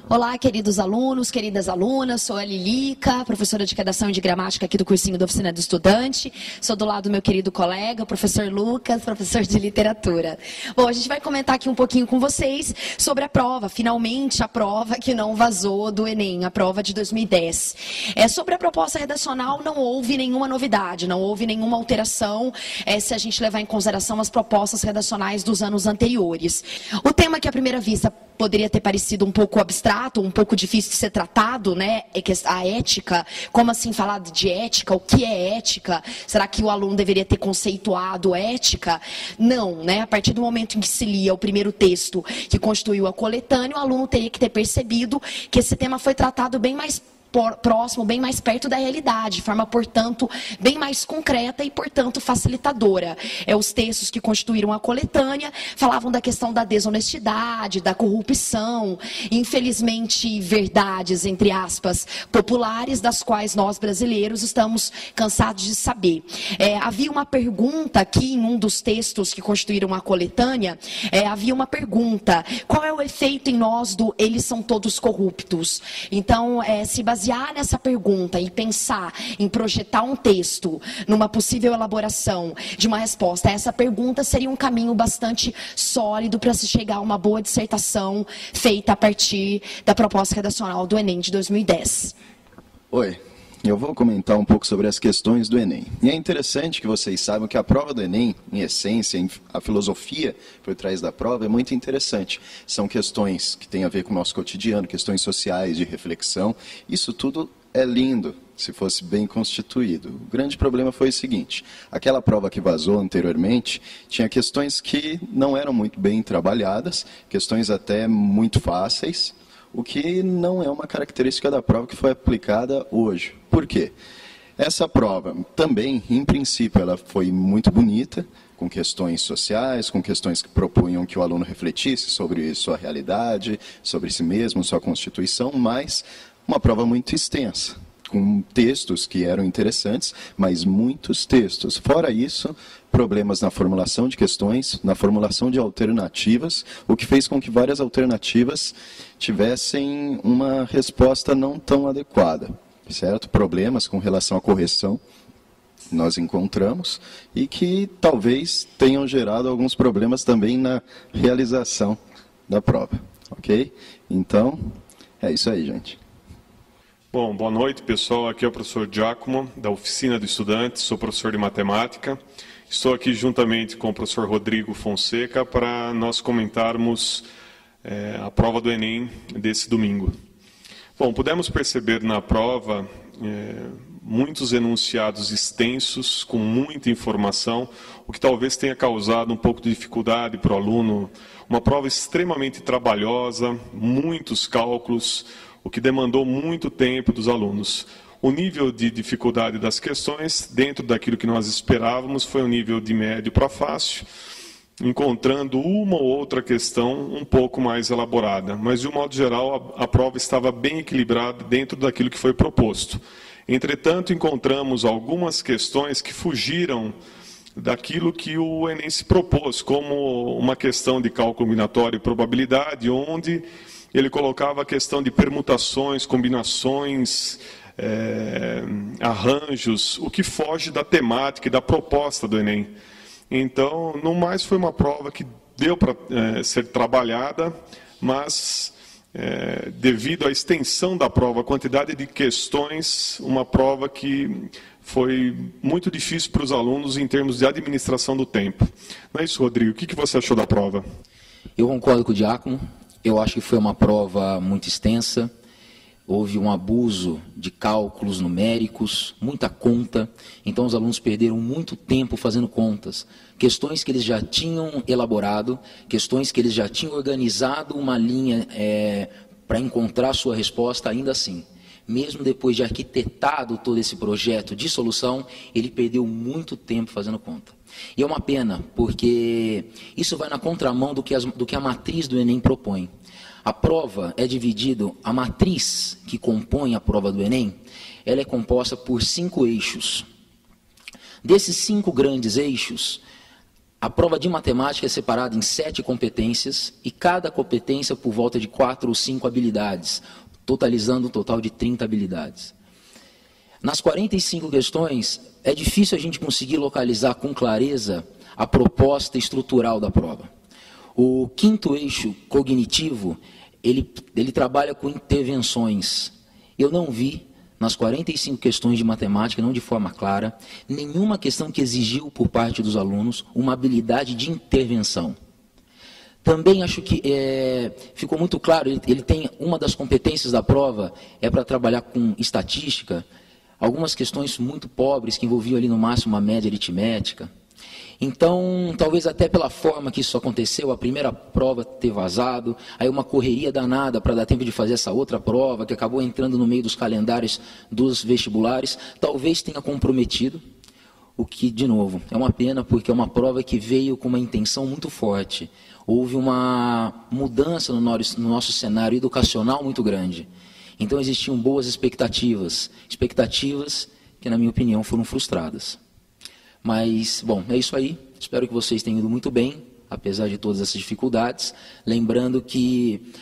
Olá, queridos alunos, queridas alunas, sou a Lilica, professora de redação e de gramática aqui do cursinho da Oficina do Estudante. Sou do lado do meu querido colega, o professor Lucas, professor de literatura. Bom, a gente vai comentar aqui um pouquinho com vocês sobre a prova, finalmente a prova que não vazou do Enem, a prova de 2010. Sobre a proposta redacional não houve nenhuma novidade, não houve nenhuma alteração, se a gente levar em consideração as propostas redacionais dos anos anteriores. O tema que à primeira vista poderia ter parecido um pouco abstrato, um pouco difícil de ser tratado, né? A ética, como assim falar de ética? O que é ética? Será que o aluno deveria ter conceituado ética? Não, né? A partir do momento em que se lia o primeiro texto que constituiu a coletânea, o aluno teria que ter percebido que esse tema foi tratado bem mais próximo, bem mais perto da realidade, de forma, portanto, bem mais concreta e, portanto, facilitadora. Os textos que constituíram a coletânea falavam da questão da desonestidade, da corrupção, infelizmente, verdades, entre aspas, populares, das quais nós, brasileiros, estamos cansados de saber. Havia uma pergunta aqui, em um dos textos que constituíram a coletânea, havia uma pergunta: qual é o efeito em nós do "eles são todos corruptos"? Então, se basear nessa pergunta e pensar em projetar um texto numa possível elaboração de uma resposta a essa pergunta seria um caminho bastante sólido para se chegar a uma boa dissertação feita a partir da proposta redacional do Enem de 2010. Oi. Eu vou comentar um pouco sobre as questões do Enem. E é interessante que vocês saibam que a prova do Enem, em essência, a filosofia por trás da prova é muito interessante. São questões que têm a ver com o nosso cotidiano, questões sociais, de reflexão. Isso tudo é lindo, se fosse bem constituído. O grande problema foi o seguinte: aquela prova que vazou anteriormente tinha questões que não eram muito bem trabalhadas, questões até muito fáceis, o que não é uma característica da prova que foi aplicada hoje. Por quê? Essa prova também, em princípio, ela foi muito bonita, com questões sociais, com questões que propunham que o aluno refletisse sobre sua realidade, sobre si mesmo, sua constituição, mas uma prova muito extensa, com textos que eram interessantes, mas muitos textos. Fora isso, problemas na formulação de questões, na formulação de alternativas, o que fez com que várias alternativas tivessem uma resposta não tão adequada, certo? Problemas com relação à correção nós encontramos e que talvez tenham gerado alguns problemas também na realização da prova, ok? Então, é isso aí, gente. Bom, boa noite, pessoal. Aqui é o professor Giacomo, da Oficina do Estudante, sou professor de matemática. Estou aqui juntamente com o professor Rodrigo Fonseca para nós comentarmos a prova do Enem desse domingo. Bom, pudemos perceber na prova muitos enunciados extensos, com muita informação, o que talvez tenha causado um pouco de dificuldade para o aluno. Uma prova extremamente trabalhosa, muitos cálculos, o que demandou muito tempo dos alunos. O nível de dificuldade das questões, dentro daquilo que nós esperávamos, foi um nível de médio para fácil, encontrando uma ou outra questão um pouco mais elaborada. Mas, de um modo geral, a prova estava bem equilibrada dentro daquilo que foi proposto. Entretanto, encontramos algumas questões que fugiram daquilo que o Enem se propôs, como uma questão de cálculo combinatório e probabilidade, onde ele colocava a questão de permutações, combinações, arranjos, o que foge da temática e da proposta do Enem. Então, no mais, foi uma prova que deu para ser trabalhada, mas, devido à extensão da prova, a quantidade de questões, uma prova que foi muito difícil para os alunos em termos de administração do tempo. Não é isso, Rodrigo? O que você achou da prova? Eu concordo com o Giacomo. Eu acho que foi uma prova muito extensa, houve um abuso de cálculos numéricos, muita conta, então os alunos perderam muito tempo fazendo contas. Questões que eles já tinham elaborado, questões que eles já tinham organizado uma linha para encontrar sua resposta, ainda assim. Mesmo depois de arquitetado todo esse projeto de solução, ele perdeu muito tempo fazendo conta. E é uma pena, porque isso vai na contramão do que a matriz do Enem propõe. A prova é dividida, a matriz que compõe a prova do Enem, ela é composta por 5 eixos. Desses 5 grandes eixos, A prova de matemática é separada em 7 competências e cada competência por volta de 4 ou 5 habilidades, totalizando um total de 30 habilidades. Nas 45 questões, é difícil a gente conseguir localizar com clareza a proposta estrutural da prova. O quinto eixo cognitivo, ele trabalha com intervenções. Eu não vi, nas 45 questões de matemática, não de forma clara, nenhuma questão que exigiu por parte dos alunos uma habilidade de intervenção. Também acho que ficou muito claro, ele tem uma das competências da prova, é para trabalhar com estatística, algumas questões muito pobres, que envolviam ali no máximo uma média aritmética. Então, talvez até pela forma que isso aconteceu, a primeira prova ter vazado, aí uma correria danada para dar tempo de fazer essa outra prova, que acabou entrando no meio dos calendários dos vestibulares, talvez tenha comprometido, o que, de novo, é uma pena, porque é uma prova que veio com uma intenção muito forte. Houve uma mudança no nosso cenário educacional muito grande. Então, existiam boas expectativas que, na minha opinião, foram frustradas. Mas, bom, é isso aí. Espero que vocês tenham ido muito bem, apesar de todas essas dificuldades. Lembrando que,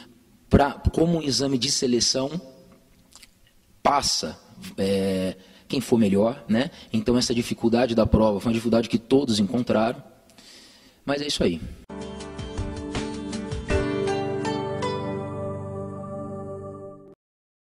como um exame de seleção, passa quem for melhor, né? Então, essa dificuldade da prova foi uma dificuldade que todos encontraram. Mas é isso aí.